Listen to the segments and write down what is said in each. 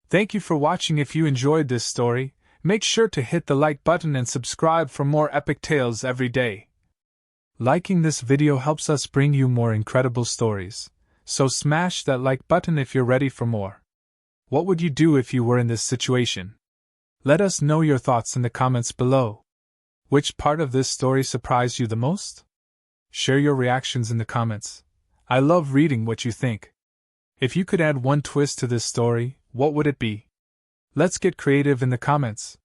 Thank you for watching. If you enjoyed this story, make sure to hit the like button and subscribe for more epic tales every day. Liking this video helps us bring you more incredible stories, so smash that like button if you're ready for more. What would you do if you were in this situation? Let us know your thoughts in the comments below. Which part of this story surprised you the most? Share your reactions in the comments. I love reading what you think. If you could add one twist to this story, what would it be? Let's get creative in the comments.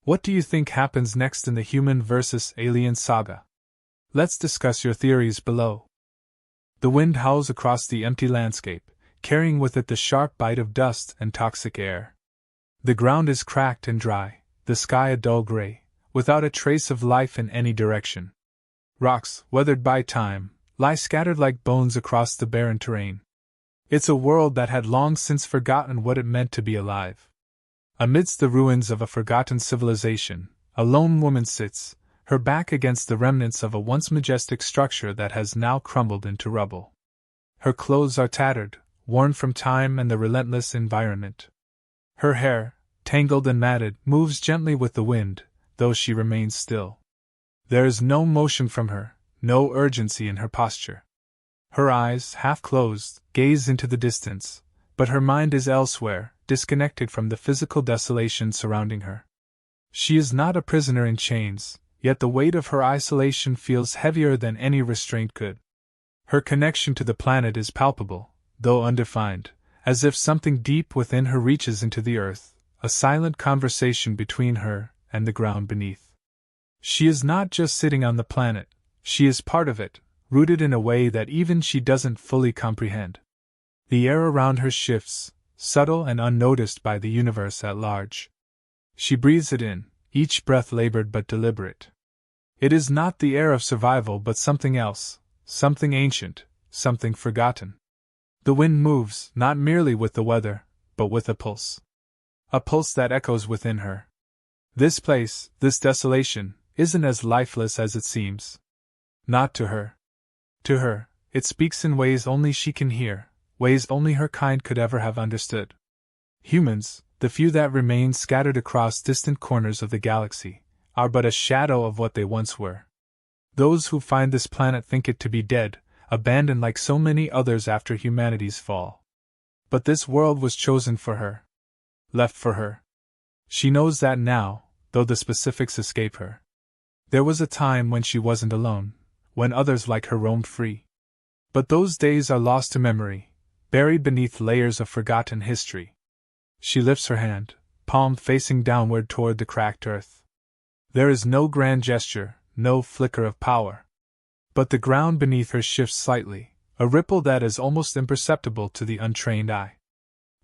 What do you think happens next in the human versus alien saga? Let's discuss your theories below. The wind howls across the empty landscape, carrying with it the sharp bite of dust and toxic air. The ground is cracked and dry, the sky a dull gray, without a trace of life in any direction. Rocks, weathered by time, lie scattered like bones across the barren terrain. It's a world that had long since forgotten what it meant to be alive. Amidst the ruins of a forgotten civilization, a lone woman sits, her back against the remnants of a once majestic structure that has now crumbled into rubble. Her clothes are tattered, worn from time and the relentless environment. Her hair, tangled and matted, moves gently with the wind, though she remains still. There is no motion from her, no urgency in her posture. Her eyes, half closed, gaze into the distance, but her mind is elsewhere, disconnected from the physical desolation surrounding her. She is not a prisoner in chains, yet the weight of her isolation feels heavier than any restraint could. Her connection to the planet is palpable, though undefined, as if something deep within her reaches into the earth, a silent conversation between her and the ground beneath. She is not just sitting on the planet, she is part of it, rooted in a way that even she doesn't fully comprehend. The air around her shifts, subtle and unnoticed by the universe at large. She breathes it in, each breath labored but deliberate. It is not the air of survival but something else, something ancient, something forgotten. The wind moves, not merely with the weather, but with a pulse. A pulse that echoes within her. This place, this desolation, isn't as lifeless as it seems. Not to her. To her, it speaks in ways only she can hear, ways only her kind could ever have understood. Humans, the few that remain scattered across distant corners of the galaxy, are but a shadow of what they once were. Those who find this planet think it to be dead, abandoned like so many others after humanity's fall. But this world was chosen for her. Left for her. She knows that now, though the specifics escape her. There was a time when she wasn't alone, when others like her roamed free. But those days are lost to memory, buried beneath layers of forgotten history. She lifts her hand, palm facing downward toward the cracked earth. There is no grand gesture, no flicker of power. But the ground beneath her shifts slightly, a ripple that is almost imperceptible to the untrained eye.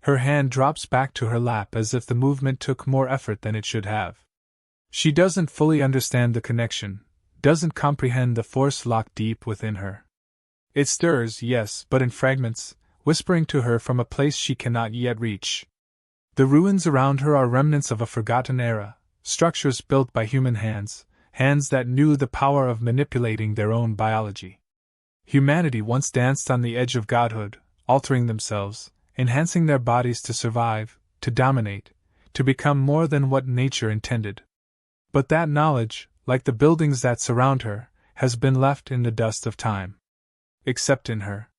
Her hand drops back to her lap as if the movement took more effort than it should have. She doesn't fully understand the connection, doesn't comprehend the force locked deep within her. It stirs, yes, but in fragments, whispering to her from a place she cannot yet reach. The ruins around her are remnants of a forgotten era, structures built by human hands, hands that knew the power of manipulating their own biology. Humanity once danced on the edge of godhood, altering themselves, enhancing their bodies to survive, to dominate, to become more than what nature intended. But that knowledge, like the buildings that surround her, has been left in the dust of time. Except in her.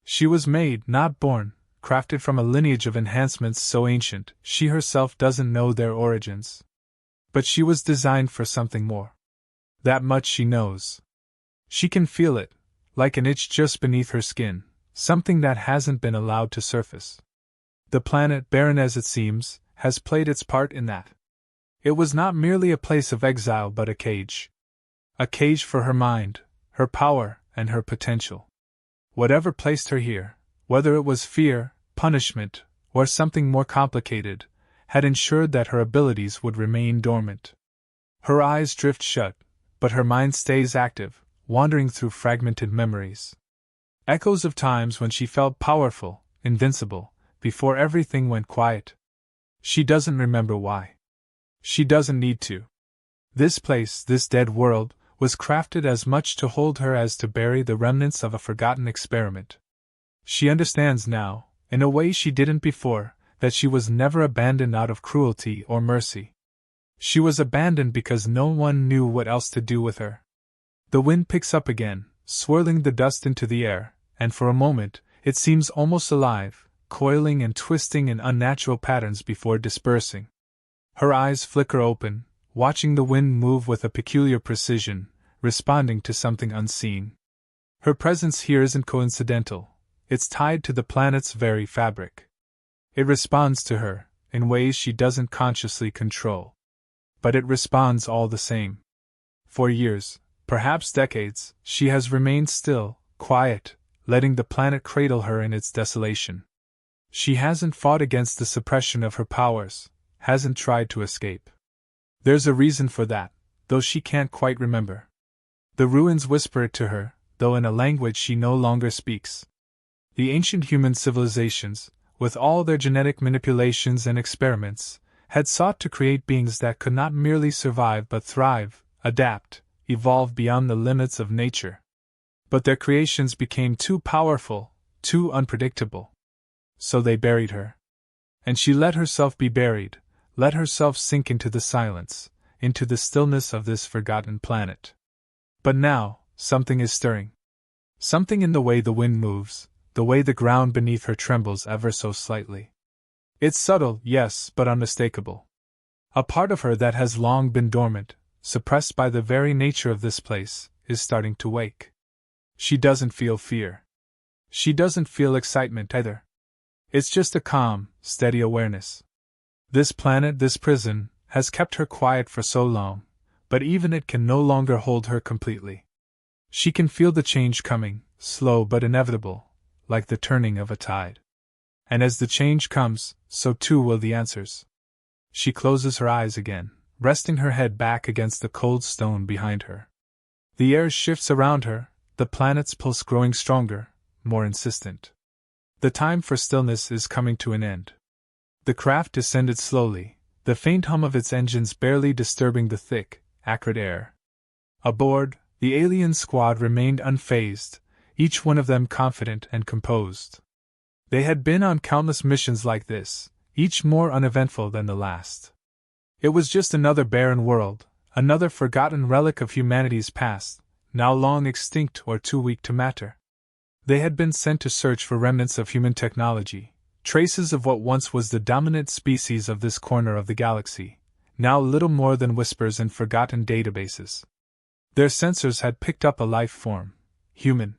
She was made, not born, crafted from a lineage of enhancements so ancient, she herself doesn't know their origins. But she was designed for something more. That much she knows. She can feel it, like an itch just beneath her skin, something that hasn't been allowed to surface. The planet, barren as it seems, has played its part in that. It was not merely a place of exile but a cage. A cage for her mind, her power, and her potential. Whatever placed her here, whether it was fear, punishment, or something more complicated, had ensured that her abilities would remain dormant. Her eyes drift shut, but her mind stays active, wandering through fragmented memories. Echoes of times when she felt powerful, invincible, before everything went quiet. She doesn't remember why. She doesn't need to. This place, this dead world, was crafted as much to hold her as to bury the remnants of a forgotten experiment. She understands now, in a way she didn't before, that she was never abandoned out of cruelty or mercy. She was abandoned because no one knew what else to do with her. The wind picks up again, swirling the dust into the air, and for a moment, it seems almost alive, coiling and twisting in unnatural patterns before dispersing. Her eyes flicker open, watching the wind move with a peculiar precision, responding to something unseen. Her presence here isn't coincidental, it's tied to the planet's very fabric. It responds to her, in ways she doesn't consciously control. But it responds all the same. For years, perhaps decades, she has remained still, quiet, letting the planet cradle her in its desolation. She hasn't fought against the suppression of her powers, hasn't tried to escape. There's a reason for that, though she can't quite remember. The ruins whisper it to her, though in a language she no longer speaks. The ancient human civilizations, with all their genetic manipulations and experiments, had sought to create beings that could not merely survive but thrive, adapt, evolve beyond the limits of nature. But their creations became too powerful, too unpredictable. So they buried her. And she let herself be buried, let herself sink into the silence, into the stillness of this forgotten planet. But now, something is stirring. Something in the way the wind moves, the way the ground beneath her trembles ever so slightly. It's subtle, yes, but unmistakable. A part of her that has long been dormant, suppressed by the very nature of this place, is starting to wake. She doesn't feel fear. She doesn't feel excitement either. It's just a calm, steady awareness. This planet, this prison, has kept her quiet for so long, but even it can no longer hold her completely. She can feel the change coming, slow but inevitable, like the turning of a tide. And as the change comes, so too will the answers. She closes her eyes again, resting her head back against the cold stone behind her. The air shifts around her, the planet's pulse growing stronger, more insistent. The time for stillness is coming to an end. The craft descended slowly, the faint hum of its engines barely disturbing the thick, acrid air. Aboard, the alien squad remained unfazed, each one of them confident and composed. They had been on countless missions like this, each more uneventful than the last. It was just another barren world, another forgotten relic of humanity's past, now long extinct or too weak to matter. They had been sent to search for remnants of human technology, traces of what once was the dominant species of this corner of the galaxy, now little more than whispers in forgotten databases. Their sensors had picked up a life form, human.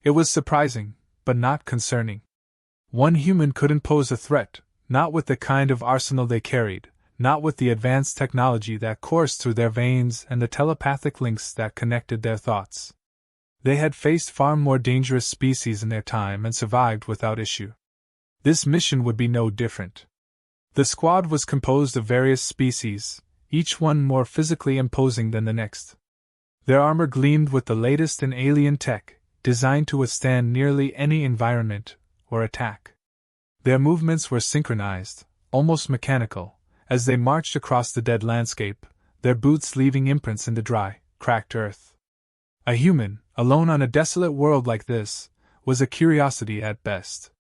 It was surprising, but not concerning. One human couldn't pose a threat, not with the kind of arsenal they carried, not with the advanced technology that coursed through their veins and the telepathic links that connected their thoughts. They had faced far more dangerous species in their time and survived without issue. This mission would be no different. The squad was composed of various species, each one more physically imposing than the next. Their armor gleamed with the latest in alien tech, designed to withstand nearly any environment or attack. Their movements were synchronized, almost mechanical, as they marched across the dead landscape, their boots leaving imprints in the dry, cracked earth. A human, alone on a desolate world like this, was a curiosity at best.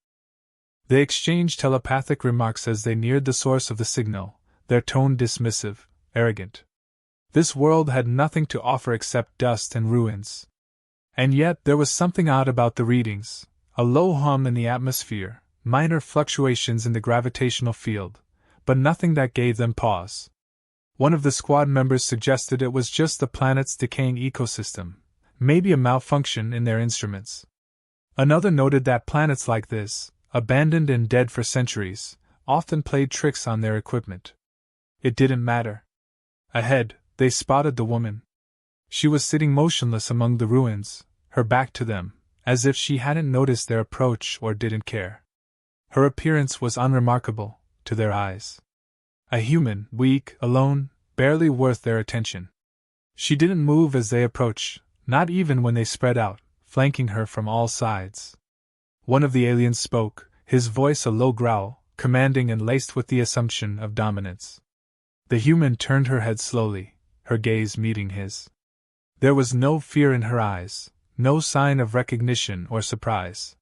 They exchanged telepathic remarks as they neared the source of the signal, their tone dismissive, arrogant. This world had nothing to offer except dust and ruins. And yet there was something odd about the readings, a low hum in the atmosphere, minor fluctuations in the gravitational field, but nothing that gave them pause. One of the squad members suggested it was just the planet's decaying ecosystem, maybe a malfunction in their instruments. Another noted that planets like this, abandoned and dead for centuries, often played tricks on their equipment. It didn't matter. Ahead, they spotted the woman. She was sitting motionless among the ruins, her back to them, as if she hadn't noticed their approach or didn't care. Her appearance was unremarkable, to their eyes. A human, weak, alone, barely worth their attention. She didn't move as they approached, not even when they spread out, flanking her from all sides. One of the aliens spoke, his voice a low growl, commanding and laced with the assumption of dominance. The human turned her head slowly, her gaze meeting his. There was no fear in her eyes, no sign of recognition or surprise.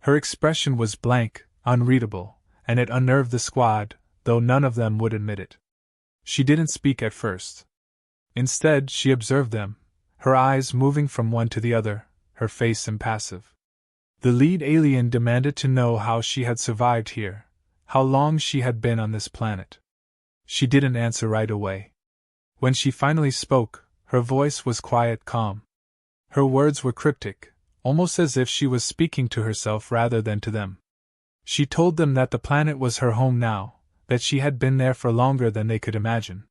Her expression was blank, unreadable, and it unnerved the squad, though none of them would admit it. She didn't speak at first. Instead, she observed them, her eyes moving from one to the other, her face impassive. The lead alien demanded to know how she had survived here, how long she had been on this planet. She didn't answer right away. When she finally spoke, her voice was quiet, calm. Her words were cryptic, almost as if she was speaking to herself rather than to them. She told them that the planet was her home now, that she had been there for longer than they could imagine.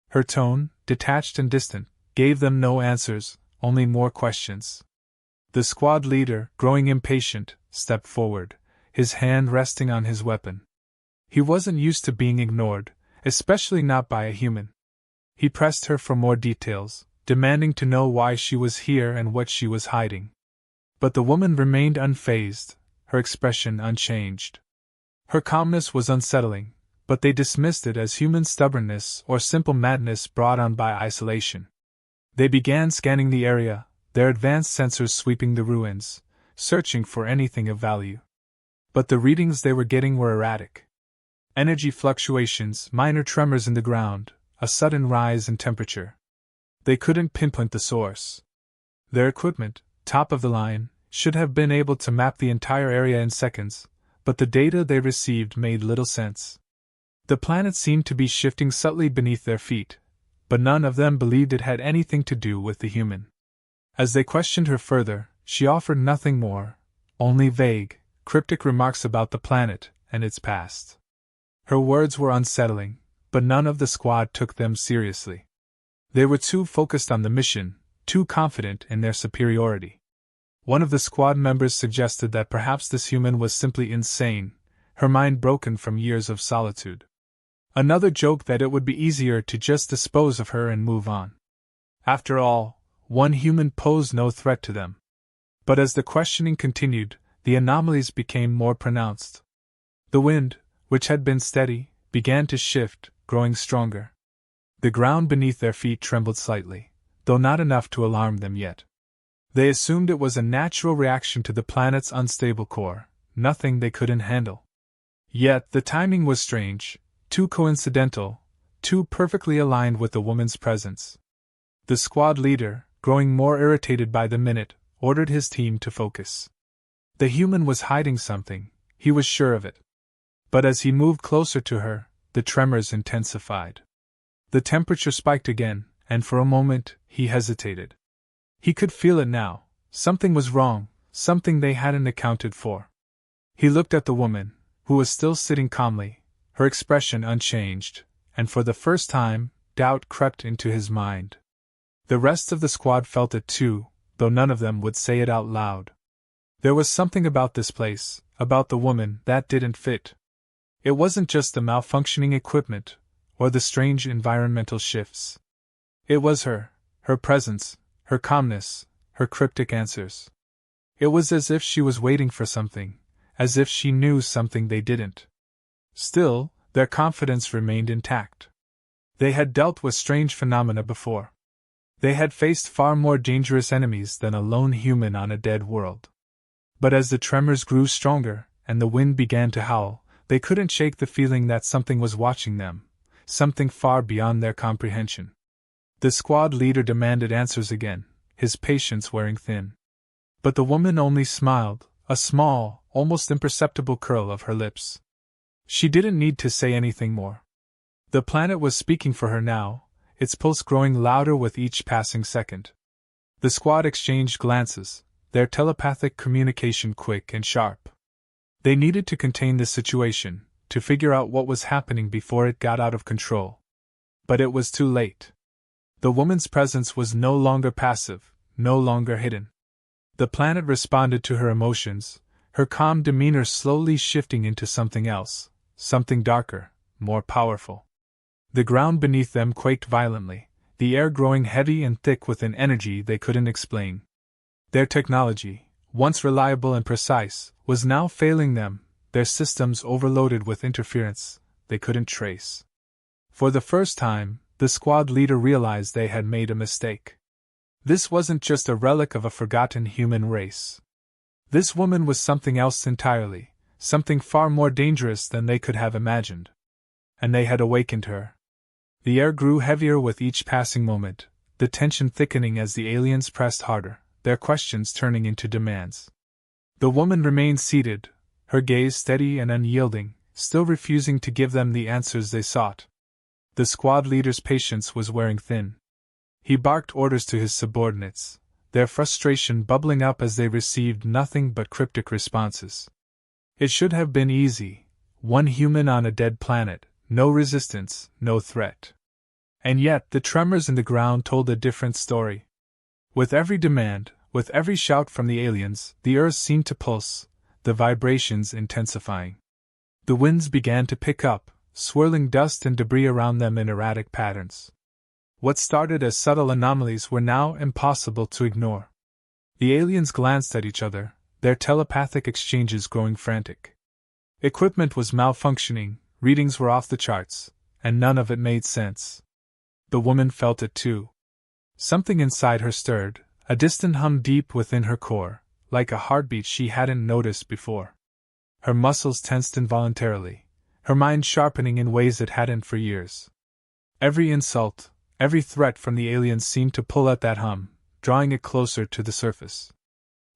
Her tone, detached and distant, gave them no answers, only more questions. The squad leader, growing impatient, stepped forward, his hand resting on his weapon. He wasn't used to being ignored, especially not by a human. He pressed her for more details, demanding to know why she was here and what she was hiding. But the woman remained unfazed, her expression unchanged. Her calmness was unsettling, but they dismissed it as human stubbornness or simple madness brought on by isolation. They began scanning the area, their advanced sensors sweeping the ruins, searching for anything of value. But the readings they were getting were erratic. Energy fluctuations, minor tremors in the ground, a sudden rise in temperature. They couldn't pinpoint the source. Their equipment, top of the line, should have been able to map the entire area in seconds, but the data they received made little sense. The planet seemed to be shifting subtly beneath their feet, but none of them believed it had anything to do with the human. As they questioned her further, she offered nothing more, only vague, cryptic remarks about the planet and its past. Her words were unsettling, but none of the squad took them seriously. They were too focused on the mission, too confident in their superiority. One of the squad members suggested that perhaps this human was simply insane, her mind broken from years of solitude. Another joked that it would be easier to just dispose of her and move on. After all, one human posed no threat to them. But as the questioning continued, the anomalies became more pronounced. The wind, which had been steady, began to shift, growing stronger. The ground beneath their feet trembled slightly, though not enough to alarm them yet. They assumed it was a natural reaction to the planet's unstable core, nothing they couldn't handle. Yet the timing was strange, too coincidental, too perfectly aligned with the woman's presence. The squad leader, growing more irritated by the minute, ordered his team to focus. The human was hiding something, he was sure of it. But as he moved closer to her, the tremors intensified. The temperature spiked again, and for a moment, he hesitated. He could feel it now. Something was wrong, something they hadn't accounted for. He looked at the woman, who was still sitting calmly, her expression unchanged, and for the first time, doubt crept into his mind. The rest of the squad felt it too, though none of them would say it out loud. There was something about this place, about the woman, that didn't fit. It wasn't just the malfunctioning equipment, or the strange environmental shifts. It was her presence, her calmness, her cryptic answers. It was as if she was waiting for something, as if she knew something they didn't. Still, their confidence remained intact. They had dealt with strange phenomena before. They had faced far more dangerous enemies than a lone human on a dead world. But as the tremors grew stronger, and the wind began to howl, they couldn't shake the feeling that something was watching them, something far beyond their comprehension. The squad leader demanded answers again, his patience wearing thin. But the woman only smiled, a small, almost imperceptible curl of her lips. She didn't need to say anything more. The planet was speaking for her now, its pulse growing louder with each passing second. The squad exchanged glances, their telepathic communication quick and sharp. They needed to contain the situation, to figure out what was happening before it got out of control. But it was too late. The woman's presence was no longer passive, no longer hidden. The planet responded to her emotions, her calm demeanor slowly shifting into something else, something darker, more powerful. The ground beneath them quaked violently, the air growing heavy and thick with an energy they couldn't explain. Their technology, once reliable and precise, was now failing them, their systems overloaded with interference they couldn't trace. For the first time, the squad leader realized they had made a mistake. This wasn't just a relic of a forgotten human race. This woman was something else entirely, something far more dangerous than they could have imagined. And they had awakened her. The air grew heavier with each passing moment, the tension thickening as the aliens pressed harder, their questions turning into demands. The woman remained seated, her gaze steady and unyielding, still refusing to give them the answers they sought. The squad leader's patience was wearing thin. He barked orders to his subordinates, their frustration bubbling up as they received nothing but cryptic responses. It should have been easy, one human on a dead planet, no resistance, no threat. And yet the tremors in the ground told a different story. With every demand, with every shout from the aliens, the earth seemed to pulse, the vibrations intensifying. The winds began to pick up, swirling dust and debris around them in erratic patterns. What started as subtle anomalies were now impossible to ignore. The aliens glanced at each other, their telepathic exchanges growing frantic. Equipment was malfunctioning, readings were off the charts, and none of it made sense. The woman felt it too. Something inside her stirred, a distant hum deep within her core, like a heartbeat she hadn't noticed before. Her muscles tensed involuntarily, her mind sharpening in ways it hadn't for years. Every insult, every threat from the aliens seemed to pull at that hum, drawing it closer to the surface.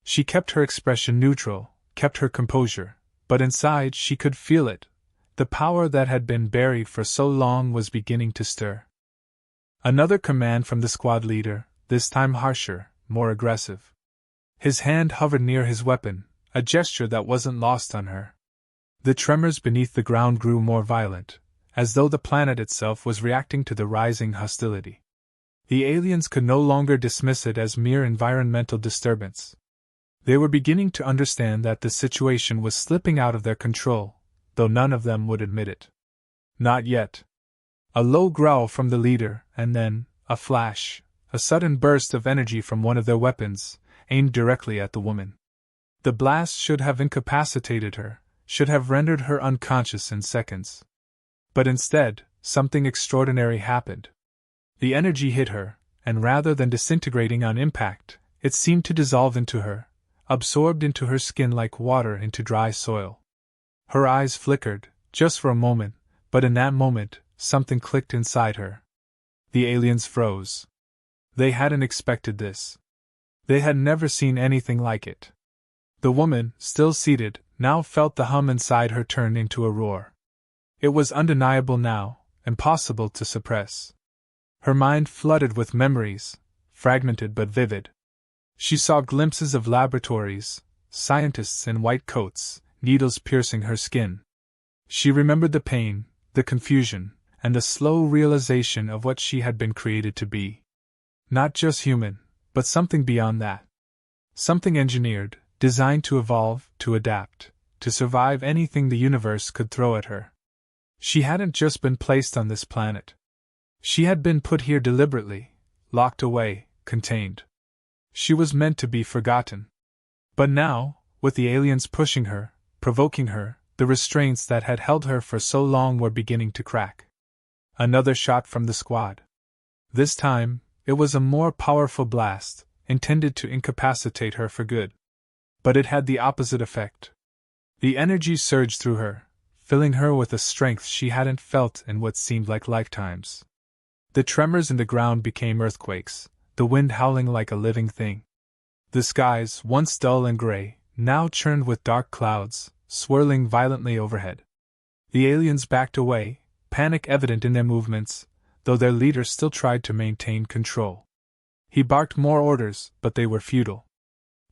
She kept her expression neutral, kept her composure, but inside she could feel it. The power that had been buried for so long was beginning to stir. Another command from the squad leader, this time harsher, more aggressive. His hand hovered near his weapon, a gesture that wasn't lost on her. The tremors beneath the ground grew more violent, as though the planet itself was reacting to the rising hostility. The aliens could no longer dismiss it as mere environmental disturbance. They were beginning to understand that the situation was slipping out of their control, though none of them would admit it. Not yet. A low growl from the leader, and then, a flash, a sudden burst of energy from one of their weapons, aimed directly at the woman. The blast should have incapacitated her, should have rendered her unconscious in seconds. But instead, something extraordinary happened. The energy hit her, and rather than disintegrating on impact, it seemed to dissolve into her, absorbed into her skin like water into dry soil. Her eyes flickered, just for a moment, but in that moment, something clicked inside her. The aliens froze. They hadn't expected this. They had never seen anything like it. The woman, still seated, now felt the hum inside her turn into a roar. It was undeniable now, impossible to suppress. Her mind flooded with memories, fragmented but vivid. She saw glimpses of laboratories, scientists in white coats, needles piercing her skin. She remembered the pain, the confusion, and the slow realization of what she had been created to be. Not just human, but something beyond that. Something engineered, designed to evolve, to adapt, to survive anything the universe could throw at her. She hadn't just been placed on this planet. She had been put here deliberately, locked away, contained. She was meant to be forgotten. But now, with the aliens pushing her, provoking her, the restraints that had held her for so long were beginning to crack. Another shot from the squad. This time, it was a more powerful blast, intended to incapacitate her for good. But it had the opposite effect. The energy surged through her, filling her with a strength she hadn't felt in what seemed like lifetimes. The tremors in the ground became earthquakes, the wind howling like a living thing. The skies, once dull and gray, now churned with dark clouds, swirling violently overhead. The aliens backed away, panic evident in their movements, though their leader still tried to maintain control. He barked more orders, but they were futile.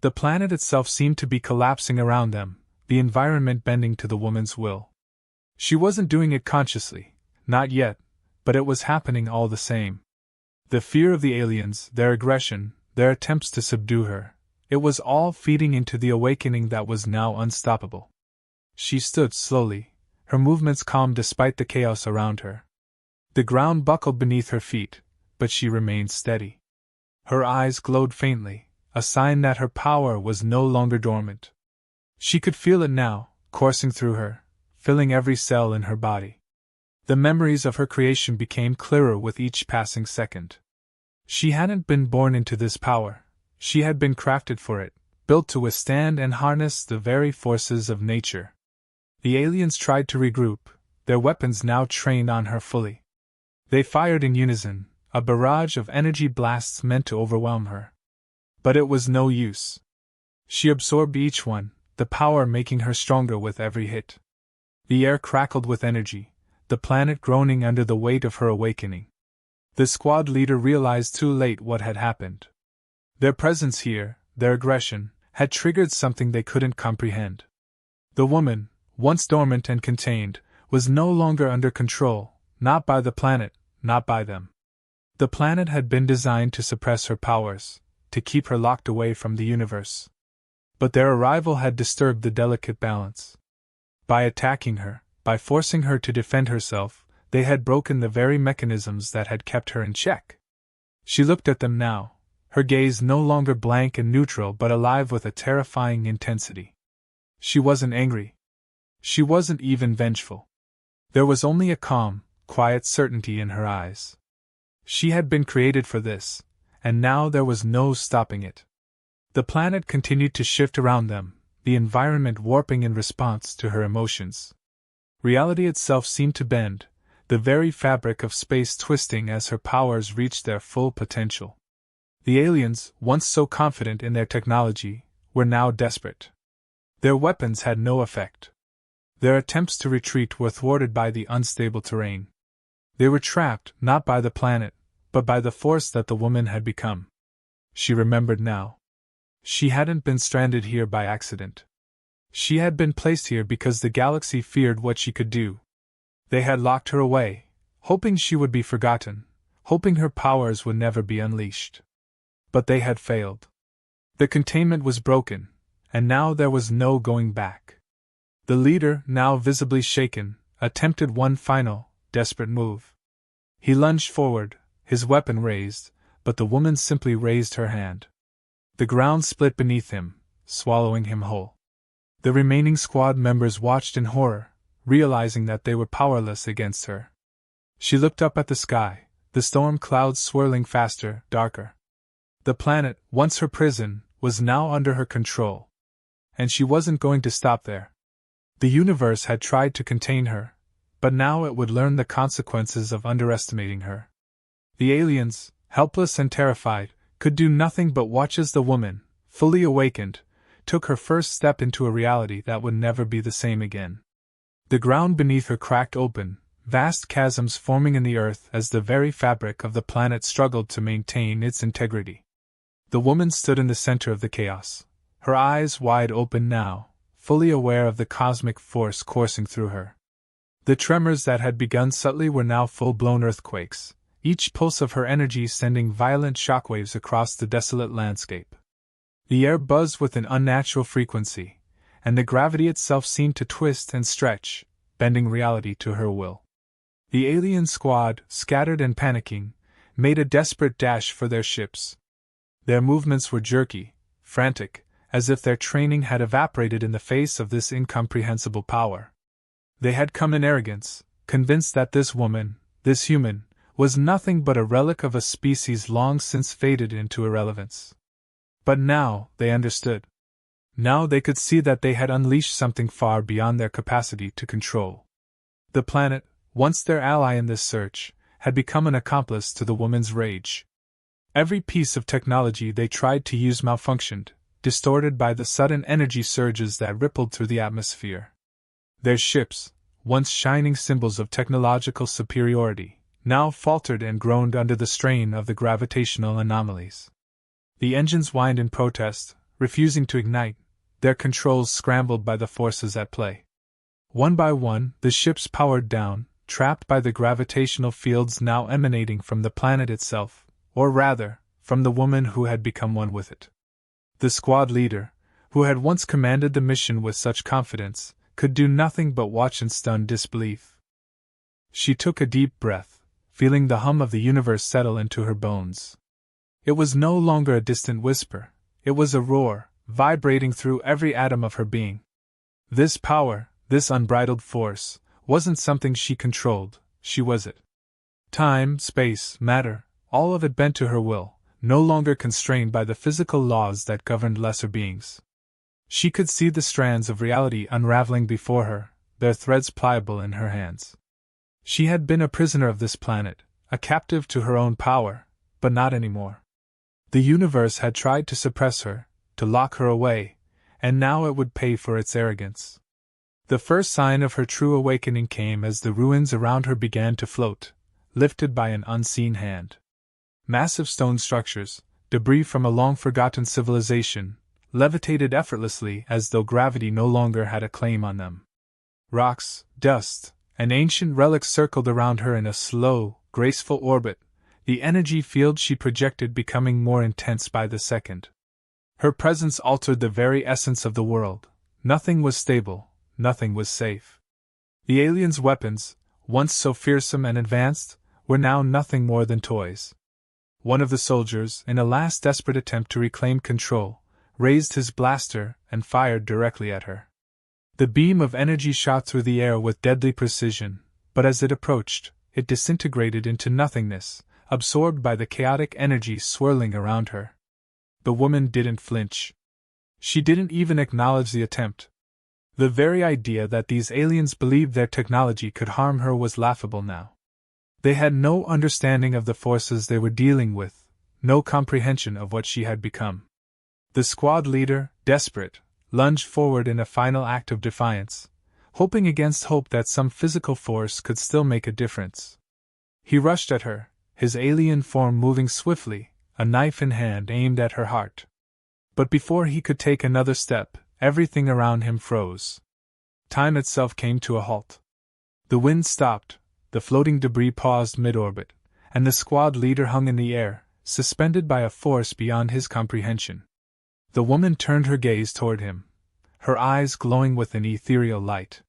The planet itself seemed to be collapsing around them, the environment bending to the woman's will. She wasn't doing it consciously, not yet, but it was happening all the same. The fear of the aliens, their aggression, their attempts to subdue her, it was all feeding into the awakening that was now unstoppable. She stood slowly, her movements calm despite the chaos around her. The ground buckled beneath her feet, but she remained steady. Her eyes glowed faintly, a sign that her power was no longer dormant. She could feel it now, coursing through her, filling every cell in her body. The memories of her creation became clearer with each passing second. She hadn't been born into this power, she had been crafted for it, built to withstand and harness the very forces of nature. The aliens tried to regroup, their weapons now trained on her fully. They fired in unison, a barrage of energy blasts meant to overwhelm her. But it was no use. She absorbed each one, the power making her stronger with every hit. The air crackled with energy, the planet groaning under the weight of her awakening. The squad leader realized too late what had happened. Their presence here, their aggression, had triggered something they couldn't comprehend. The woman, once dormant and contained, was no longer under control, not by the planet, not by them. The planet had been designed to suppress her powers, to keep her locked away from the universe. But their arrival had disturbed the delicate balance. By attacking her, by forcing her to defend herself, they had broken the very mechanisms that had kept her in check. She looked at them now, her gaze no longer blank and neutral but alive with a terrifying intensity. She wasn't angry. She wasn't even vengeful. There was only a calm, quiet certainty in her eyes. She had been created for this, and now there was no stopping it. The planet continued to shift around them, the environment warping in response to her emotions. Reality itself seemed to bend, the very fabric of space twisting as her powers reached their full potential. The aliens, once so confident in their technology, were now desperate. Their weapons had no effect. Their attempts to retreat were thwarted by the unstable terrain. They were trapped, not by the planet, but by the force that the woman had become. She remembered now. She hadn't been stranded here by accident. She had been placed here because the galaxy feared what she could do. They had locked her away, hoping she would be forgotten, hoping her powers would never be unleashed. But they had failed. The containment was broken, and now there was no going back. The leader, now visibly shaken, attempted one final, desperate move. He lunged forward, his weapon raised, but the woman simply raised her hand. The ground split beneath him, swallowing him whole. The remaining squad members watched in horror, realizing that they were powerless against her. She looked up at the sky, the storm clouds swirling faster, darker. The planet, once her prison, was now under her control. And she wasn't going to stop there. The universe had tried to contain her, but now it would learn the consequences of underestimating her. The aliens, helpless and terrified, could do nothing but watch as the woman, fully awakened, took her first step into a reality that would never be the same again. The ground beneath her cracked open, vast chasms forming in the earth as the very fabric of the planet struggled to maintain its integrity. The woman stood in the center of the chaos, her eyes wide open now, fully aware of the cosmic force coursing through her. The tremors that had begun subtly were now full-blown earthquakes, each pulse of her energy sending violent shockwaves across the desolate landscape. The air buzzed with an unnatural frequency, and the gravity itself seemed to twist and stretch, bending reality to her will. The alien squad, scattered and panicking, made a desperate dash for their ships. Their movements were jerky, frantic, as if their training had evaporated in the face of this incomprehensible power. They had come in arrogance, convinced that this woman, this human, was nothing but a relic of a species long since faded into irrelevance. But now, they understood. Now they could see that they had unleashed something far beyond their capacity to control. The planet, once their ally in this search, had become an accomplice to the woman's rage. Every piece of technology they tried to use malfunctioned, distorted by the sudden energy surges that rippled through the atmosphere. Their ships, once shining symbols of technological superiority, now faltered and groaned under the strain of the gravitational anomalies. The engines whined in protest, refusing to ignite, their controls scrambled by the forces at play. One by one, the ships powered down, trapped by the gravitational fields now emanating from the planet itself, or rather, from the woman who had become one with it. The squad leader, who had once commanded the mission with such confidence, could do nothing but watch in stunned disbelief. She took a deep breath, feeling the hum of the universe settle into her bones. It was no longer a distant whisper, it was a roar, vibrating through every atom of her being. This power, this unbridled force, wasn't something she controlled, she was it. Time, space, matter, all of it bent to her will, no longer constrained by the physical laws that governed lesser beings. She could see the strands of reality unraveling before her, their threads pliable in her hands. She had been a prisoner of this planet, a captive to her own power, but not anymore. The universe had tried to suppress her, to lock her away, and now it would pay for its arrogance. The first sign of her true awakening came as the ruins around her began to float, lifted by an unseen hand. Massive stone structures, debris from a long-forgotten civilization, levitated effortlessly as though gravity no longer had a claim on them. Rocks, dust, and ancient relics circled around her in a slow, graceful orbit, the energy field she projected becoming more intense by the second. Her presence altered the very essence of the world. Nothing was stable, nothing was safe. The aliens' weapons, once so fearsome and advanced, were now nothing more than toys. One of the soldiers, in a last desperate attempt to reclaim control, raised his blaster and fired directly at her. The beam of energy shot through the air with deadly precision, but as it approached, it disintegrated into nothingness, absorbed by the chaotic energy swirling around her. The woman didn't flinch. She didn't even acknowledge the attempt. The very idea that these aliens believed their technology could harm her was laughable now. They had no understanding of the forces they were dealing with, no comprehension of what she had become. The squad leader, desperate, lunged forward in a final act of defiance, hoping against hope that some physical force could still make a difference. He rushed at her, his alien form moving swiftly, a knife in hand aimed at her heart. But before he could take another step, everything around him froze. Time itself came to a halt. The wind stopped, the floating debris paused mid-orbit, and the squad leader hung in the air, suspended by a force beyond his comprehension. The woman turned her gaze toward him, her eyes glowing with an ethereal light.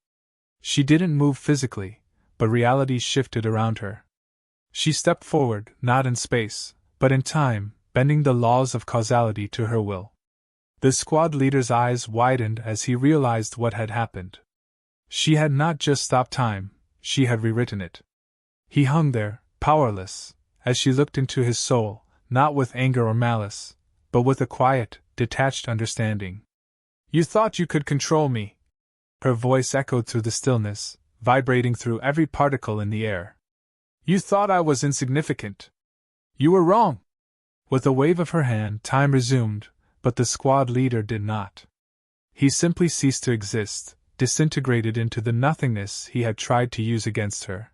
She didn't move physically, but reality shifted around her. She stepped forward, not in space, but in time, bending the laws of causality to her will. The squad leader's eyes widened as he realized what had happened. She had not just stopped time, she had rewritten it. He hung there, powerless, as she looked into his soul, not with anger or malice, but with a quiet, detached understanding. "You thought you could control me." Her voice echoed through the stillness, vibrating through every particle in the air. "You thought I was insignificant. You were wrong." With a wave of her hand, time resumed, but the squad leader did not. He simply ceased to exist, disintegrated into the nothingness he had tried to use against her.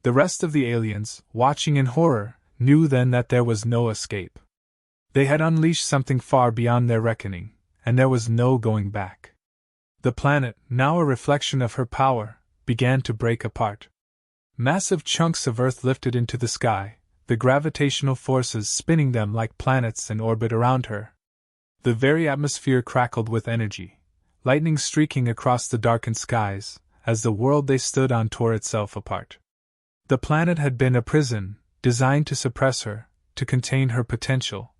The rest of the aliens, watching in horror, knew then that there was no escape. They had unleashed something far beyond their reckoning, and there was no going back. The planet, now a reflection of her power, began to break apart. Massive chunks of Earth lifted into the sky, the gravitational forces spinning them like planets in orbit around her. The very atmosphere crackled with energy, lightning streaking across the darkened skies, as the world they stood on tore itself apart. The planet had been a prison, designed to suppress her, to contain her potential,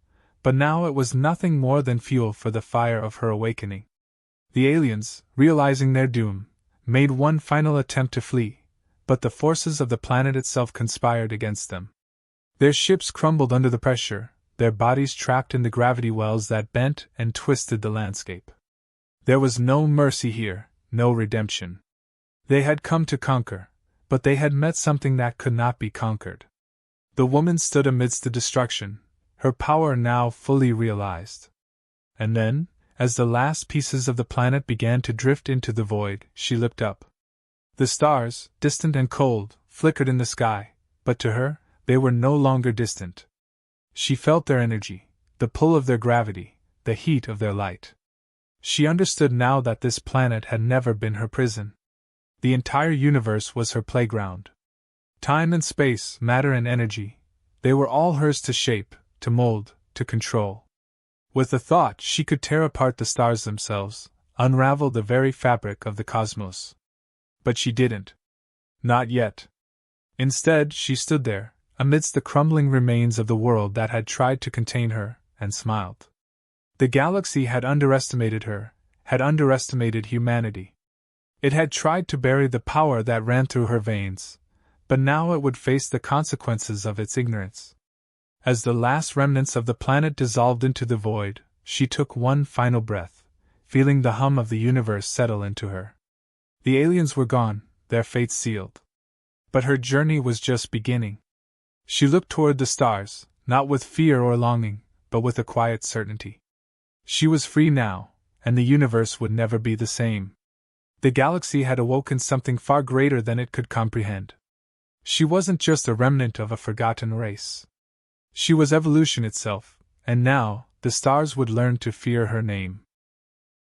but now it was nothing more than fuel for the fire of her awakening. The aliens, realizing their doom, made one final attempt to flee, but the forces of the planet itself conspired against them. Their ships crumbled under the pressure, their bodies trapped in the gravity wells that bent and twisted the landscape. There was no mercy here, no redemption. They had come to conquer, but they had met something that could not be conquered. The woman stood amidst the destruction, her power now fully realized. And then, as the last pieces of the planet began to drift into the void, she looked up. The stars, distant and cold, flickered in the sky, but to her, they were no longer distant. She felt their energy, the pull of their gravity, the heat of their light. She understood now that this planet had never been her prison. The entire universe was her playground. Time and space, matter and energy, they were all hers to shape, to mold, to control. With a thought, she could tear apart the stars themselves, unravel the very fabric of the cosmos. But she didn't. Not yet. Instead, she stood there, amidst the crumbling remains of the world that had tried to contain her, and smiled. The galaxy had underestimated her, had underestimated humanity. It had tried to bury the power that ran through her veins, but now it would face the consequences of its ignorance. As the last remnants of the planet dissolved into the void, she took one final breath, feeling the hum of the universe settle into her. The aliens were gone, their fate sealed. But her journey was just beginning. She looked toward the stars, not with fear or longing, but with a quiet certainty. She was free now, and the universe would never be the same. The galaxy had awoken something far greater than it could comprehend. She wasn't just a remnant of a forgotten race. She was evolution itself, and now, the stars would learn to fear her name.